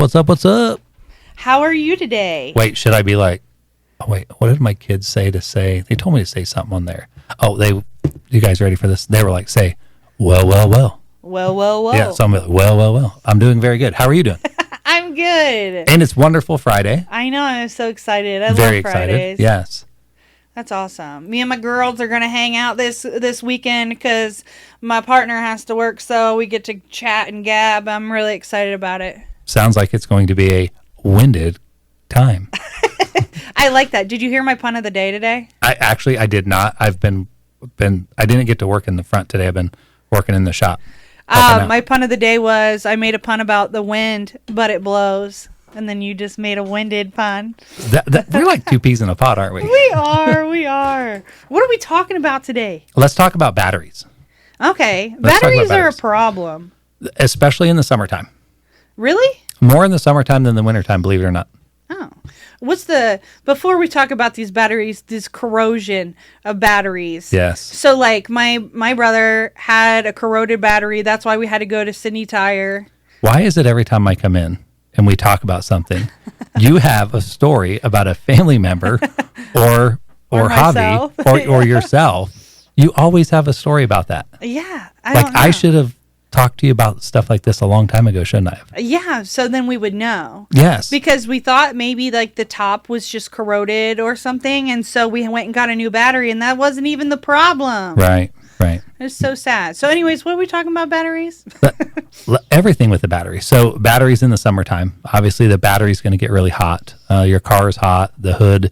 What's up? What's up? How are you today? Wait, should I be like, oh, wait, what did my kids say? They told me to say something on there. Oh, you guys ready for this? They were like, say, well. Well. Yeah, so I'm like, well. I'm doing very good. How are you doing? I'm good. And it's Wonderful Friday. I know. I'm so excited. I Very love Fridays. excited. Yes. That's awesome. Me and my girls are going to hang out this weekend because my partner has to work, so we get to chat and gab. I'm really excited about it. Sounds like it's going to be a winded time. I like that. Did you hear my pun of the day today? I did not. I didn't get to work in the front today. I've been working in the shop. My pun of the day was I made a pun about the wind, but it blows. And then you just made a winded pun. We're like two peas in a pod, aren't we? We are. What are we talking about today? Let's talk about batteries. Okay. Let's talk about Batteries are a batteries. problem. Especially in the summertime. Really? More in the summertime than the wintertime, believe it or not. Oh. Before we talk about these batteries, this corrosion of batteries. Yes. So like my brother had a corroded battery. That's why we had to go to Sidney Tire. Why is it every time I come in and we talk about something, you have a story about a family member or hobby or yourself? You always have a story about that. Yeah. I should have talked to you about stuff like this a long time ago, shouldn't I have? Yeah, so then we would know. Yes. Because we thought maybe like the top was just corroded or something, and so we went and got a new battery, and that wasn't even the problem. Right. It's so sad. So anyways, what are we talking about batteries? Everything with the battery. So batteries in the summertime, obviously the battery's going to get really hot. Your car is hot. The hood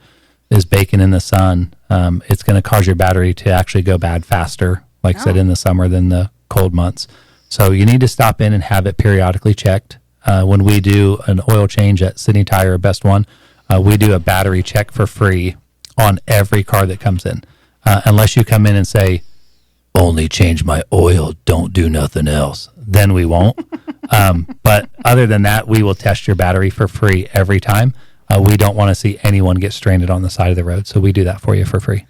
is baking in the sun. It's going to cause your battery to actually go bad faster, like I said, in the summer than the cold months. So you need to stop in and have it periodically checked. When we do an oil change at Sidney Tire, Best One, we do a battery check for free on every car that comes in. Unless you come in and say, only change my oil, don't do nothing else, then we won't. But other than that, we will test your battery for free every time. We don't want to see anyone get stranded on the side of the road, so we do that for you for free.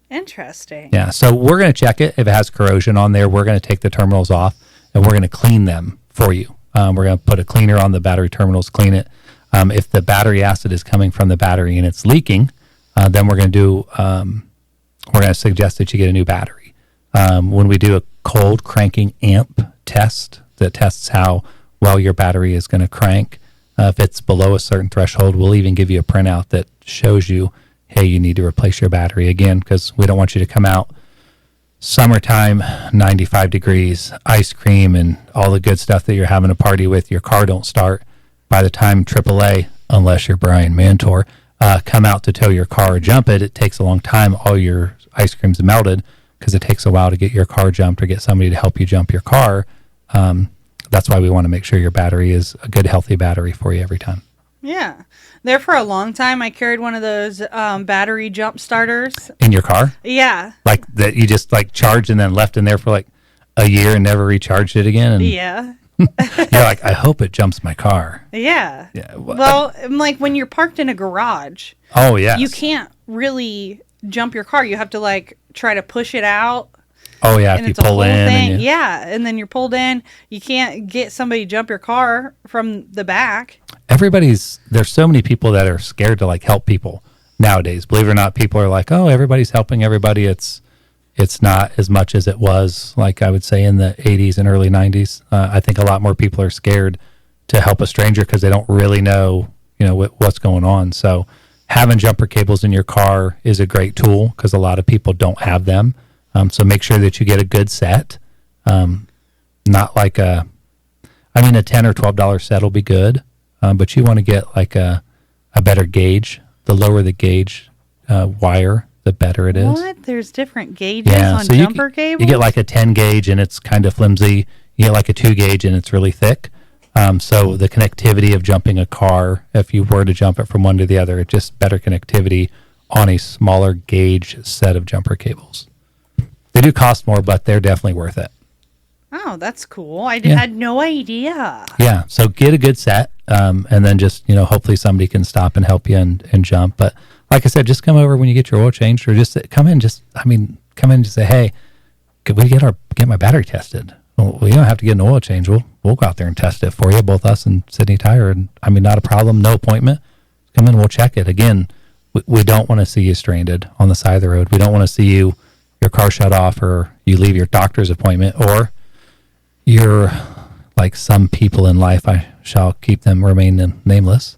Interesting. Yeah, so we're going to check it. If it has corrosion on there, we're going to take the terminals off, and we're going to clean them for you. We're going to put a cleaner on the battery terminals, clean it. If the battery acid is coming from the battery and it's leaking, then we're going to suggest that you get a new battery. When we do a cold cranking amp test that tests how well your battery is going to crank, if it's below a certain threshold, we'll even give you a printout that shows you, hey, you need to replace your battery again, because we don't want you to come out summertime, 95 degrees, ice cream, and all the good stuff that you're having a party with. Your car don't start. By the time AAA, unless you're Brian Mantor, come out to tow your car or jump it, it takes a long time. All your ice cream's melted because it takes a while to get your car jumped or get somebody to help you jump your car. That's why we want to make sure your battery is a good, healthy battery for you every time. Yeah. There for a long time, I carried one of those battery jump starters. In your car? Yeah. Like that you just like charged and then left in there for like a year and never recharged it again? And yeah. you're like, I hope it jumps my car. Yeah. Yeah. Well, like when you're parked in a garage. Oh, yeah. You can't really jump your car. You have to like try to push it out. Oh, yeah. If you pull in. And yeah. And then you're pulled in. You can't get somebody to jump your car from the back. There's so many people that are scared to like help people nowadays. Believe it or not, people are like, oh, everybody's helping everybody. It's not as much as it was, like I would say in the 80s and early 90s. I think a lot more people are scared to help a stranger because they don't really know, what's going on. So having jumper cables in your car is a great tool because a lot of people don't have them. So make sure that you get a good set. Not like a $10 or $12 set will be good, but you want to get like a better gauge. The lower the gauge wire, the better it is. What? There's different gauges on jumper cables? You get like a 10 gauge and it's kind of flimsy. You get like a 2 gauge and it's really thick. So the connectivity of jumping a car, if you were to jump it from one to the other, it's just better connectivity on a smaller gauge set of jumper cables. They do cost more, but they're definitely worth it. Oh, that's cool. I had no idea. Yeah, so get a good set, and then just, hopefully somebody can stop and help you and jump. But like I said, just come over when you get your oil changed, or just come in and just say, hey, could we get my battery tested? Well, we don't have to get an oil change. We'll go out there and test it for you, both us and Sidney Tire. And I mean, not a problem, no appointment. Come in, we'll check it. Again, we don't want to see you stranded on the side of the road. We don't want to see your car shut off, or you leave your doctor's appointment, or you're like some people in life, I shall keep them remain nameless,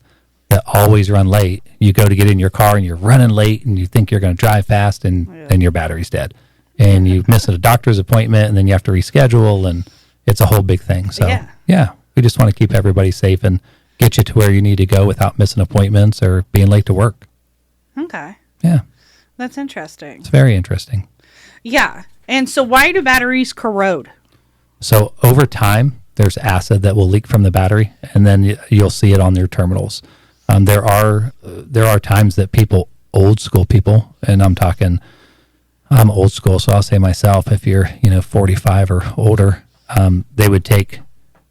that always run late. You go to get in your car and you're running late and you think you're going to drive fast, and then your battery's dead. And you miss a doctor's appointment, and then you have to reschedule, and it's a whole big thing. So, yeah, we just want to keep everybody safe and get you to where you need to go without missing appointments or being late to work. Okay. Yeah. That's interesting. It's very interesting. Yeah. And so why do batteries corrode? So over time, there's acid that will leak from the battery, and then you'll see it on their terminals. There are times that people, old school people, and I'm old school, so I'll say myself, if you're 45 or older, they would take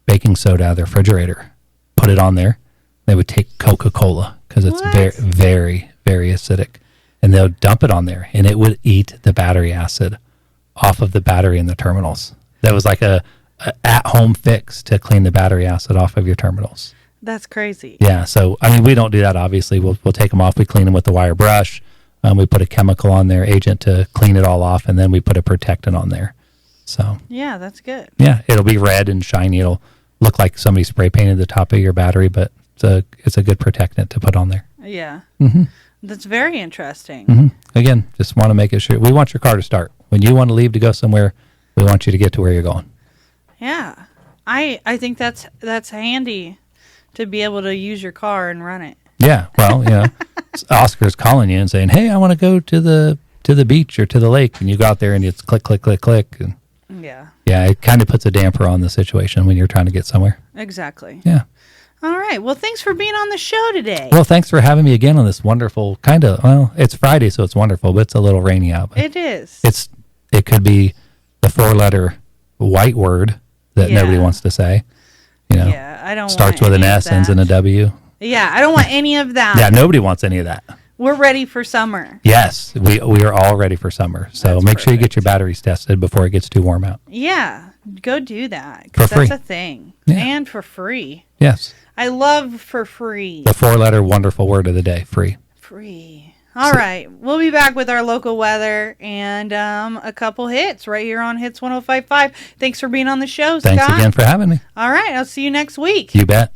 baking soda out of their refrigerator, put it on there. They would take Coca-Cola because it's very, very, very acidic, and they'll dump it on there, and it would eat the battery acid off of the battery in the terminals. That was like a at-home fix to clean the battery acid off of your terminals. That's crazy. Yeah, so I mean, we don't do that. Obviously, we'll take them off. We clean them with the wire brush. We put a chemical on their agent to clean it all off, and then we put a protectant on there. So yeah, that's good. Yeah, it'll be red and shiny. It'll look like somebody spray painted the top of your battery, but it's a good protectant to put on there. Yeah, mm-hmm. That's very interesting. Mm-hmm. Again, just want to make it sure. We want your car to start. When you want to leave to go somewhere, we want you to get to where you're going. Yeah, I think that's handy to be able to use your car and run it. Yeah, well, Oscar's calling you and saying, "Hey, I want to go to the beach or to the lake," and you go out there and it's click, click, click, click. And yeah, it kind of puts a damper on the situation when you're trying to get somewhere. Exactly. Yeah. All right. Well, thanks for being on the show today. Well, thanks for having me again on this wonderful it's Friday, so it's wonderful, but it's a little rainy out. It is. It could be the 4-letter white word that nobody wants to say. Yeah, I don't. Starts with an S, ends in a W. Yeah, I don't want any of that. Yeah, nobody wants any of that. We're ready for summer. Yes, we are all ready for summer. So That's make sure you perfect. get your batteries tested before it gets too warm out. Yeah, go do that. For Because free. that's a thing. Yeah. And for free. Yes. I love for free. The 4-letter wonderful word of the day, free. Free. All right. We'll be back with our local weather and a couple hits right here on Hits 105.5. Thanks for being on the show, Scott. Thanks again for having me. All right. I'll see you next week. You bet.